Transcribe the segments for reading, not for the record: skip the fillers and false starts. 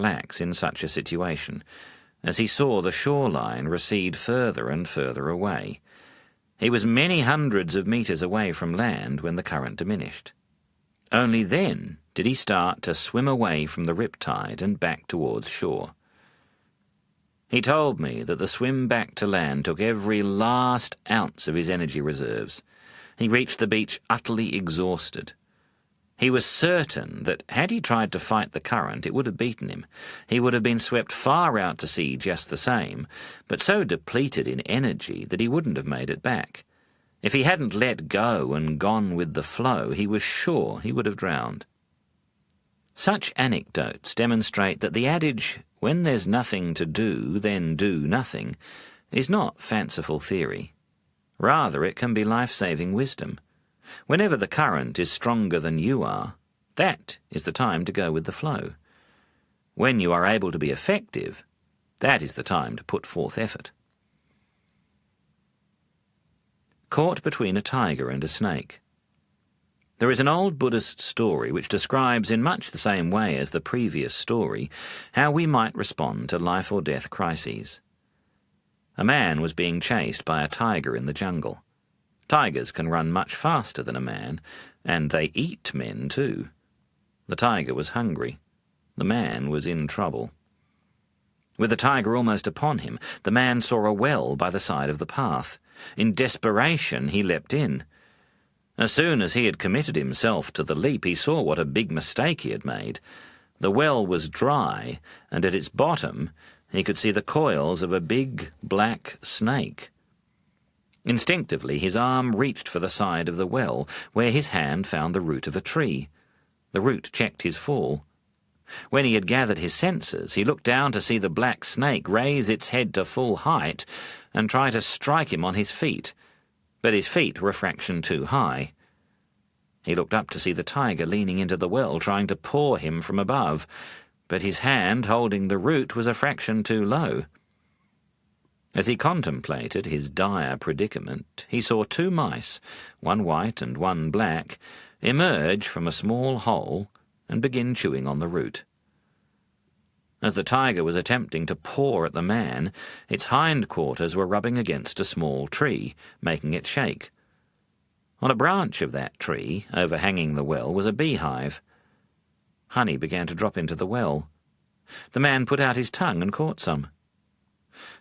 relax in such a situation, as he saw the shoreline recede further and further away. He was many hundreds of meters away from land when the current diminished. Only then did he start to swim away from the riptide and back towards shore. He told me that the swim back to land took every last ounce of his energy reserves. He reached the beach utterly exhausted. He was certain that had he tried to fight the current, it would have beaten him. He would have been swept far out to sea just the same, but so depleted in energy that he wouldn't have made it back. If he hadn't let go and gone with the flow, he was sure he would have drowned. Such anecdotes demonstrate that the adage, "when there's nothing to do, then do nothing," is not fanciful theory. Rather, it can be life-saving wisdom. Whenever the current is stronger than you are, that is the time to go with the flow. When you are able to be effective, that is the time to put forth effort. Caught between a tiger and a snake. There is an old Buddhist story which describes in much the same way as the previous story how we might respond to life or death crises. A man was being chased by a tiger in the jungle. Tigers can run much faster than a man, and they eat men too. The tiger was hungry. The man was in trouble. With the tiger almost upon him, the man saw a well by the side of the path. In desperation, he leapt in. As soon as he had committed himself to the leap, he saw what a big mistake he had made. The well was dry, and at its bottom he could see the coils of a big black snake. Instinctively, his arm reached for the side of the well, where his hand found the root of a tree. The root checked his fall. When he had gathered his senses, he looked down to see the black snake raise its head to full height and try to strike him on his feet, but his feet were a fraction too high. He looked up to see the tiger leaning into the well, trying to paw him from above, but his hand holding the root was a fraction too low. As he contemplated his dire predicament, he saw two mice, one white and one black, emerge from a small hole and begin chewing on the root. As the tiger was attempting to paw at the man, its hindquarters were rubbing against a small tree, making it shake. On a branch of that tree, overhanging the well, was a beehive. Honey began to drop into the well. The man put out his tongue and caught some.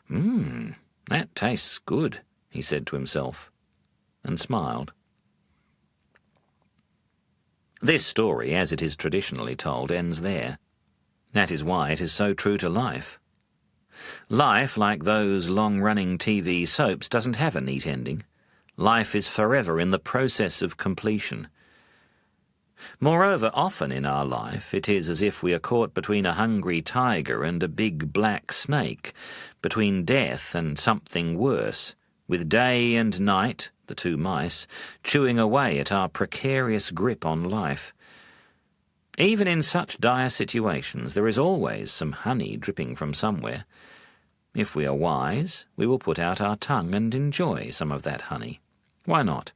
That tastes good," he said to himself, and smiled. This story, as it is traditionally told, ends there. That is why it is so true to life. Life, like those long-running TV soaps, doesn't have a neat ending. Life is forever in the process of completion. Moreover, often in our life it is as if we are caught between a hungry tiger and a big black snake, between death and something worse, with day and night, the two mice, chewing away at our precarious grip on life. Even in such dire situations, there is always some honey dripping from somewhere. If we are wise, we will put out our tongue and enjoy some of that honey. Why not?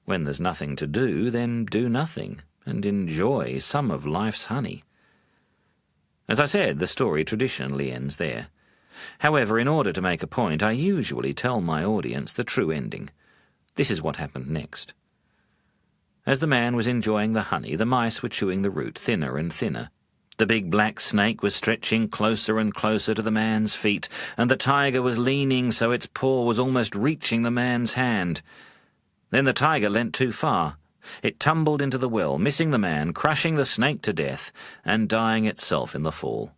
When there's nothing to do, then do nothing, and enjoy some of life's honey. As I said, the story traditionally ends there. However, in order to make a point, I usually tell my audience the true ending. This is what happened next. As the man was enjoying the honey, the mice were chewing the root thinner and thinner. The big black snake was stretching closer and closer to the man's feet, and the tiger was leaning so its paw was almost reaching the man's hand. Then the tiger leant too far. It tumbled into the well, missing the man, crushing the snake to death, and dying itself in the fall.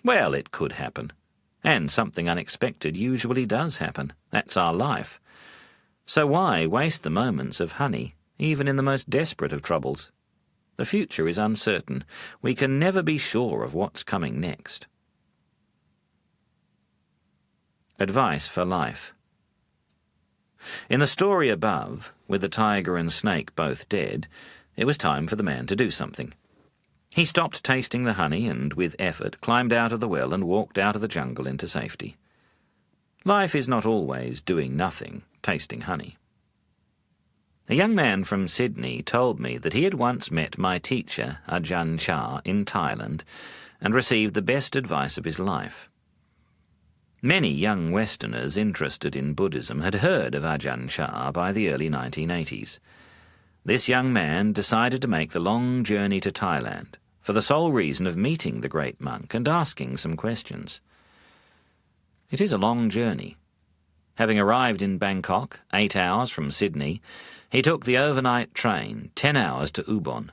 Well, it could happen. And something unexpected usually does happen. That's our life. So why waste the moments of honey, even in the most desperate of troubles? The future is uncertain. We can never be sure of what's coming next. Advice for life. In the story above, with the tiger and snake both dead, it was time for the man to do something. He stopped tasting the honey and, with effort, climbed out of the well and walked out of the jungle into safety. Life is not always doing nothing, tasting honey. A young man from Sydney told me that he had once met my teacher, Ajahn in Thailand, and received the best advice of his life. Many young Westerners interested in Buddhism had heard of Ajahn by the early 1980s. This young man decided to make the long journey to Thailand for the sole reason of meeting the great monk and asking some questions. It is a long journey. Having arrived in Bangkok, 8 hours from Sydney, he took the overnight train, 10 hours to Ubon.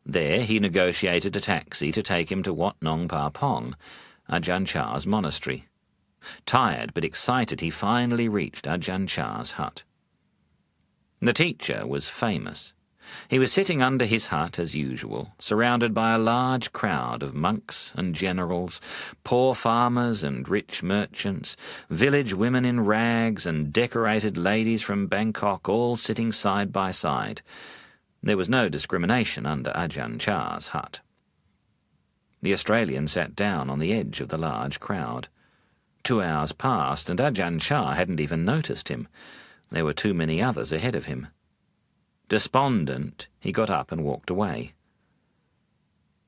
There he negotiated a taxi to take him to Wat Nong Pa Pong, Ajahn Chah's monastery. Tired but excited, he finally reached Ajahn Chah's hut. The teacher was famous. He was sitting under his hut as usual, surrounded by a large crowd of monks and generals, poor farmers and rich merchants, village women in rags and decorated ladies from Bangkok, all sitting side by side. There was no discrimination under Ajahn Chah's hut. The Australian sat down on the edge of the large crowd. 2 hours passed, and Ajahn Chah hadn't even noticed him. There were too many others ahead of him. Despondent, he got up and walked away.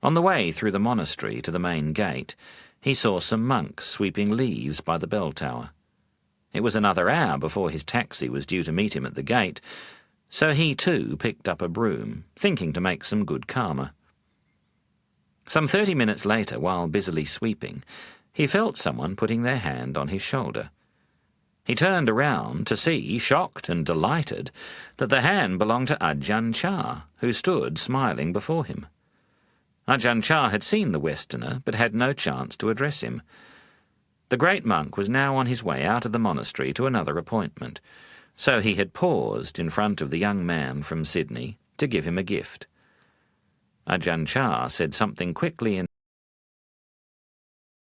On the way through the monastery to the main gate, he saw some monks sweeping leaves by the bell tower. It was another hour before his taxi was due to meet him at the gate, so he too picked up a broom, thinking to make some good karma. Some 30 minutes later, while busily sweeping, he felt someone putting their hand on his shoulder. He turned around to see, shocked and delighted, that the hand belonged to Ajahn Chah, who stood smiling before him. Ajahn Chah had seen the Westerner, but had no chance to address him. The great monk was now on his way out of the monastery to another appointment, so he had paused in front of the young man from Sydney to give him a gift. Ajahn Chah said something quickly in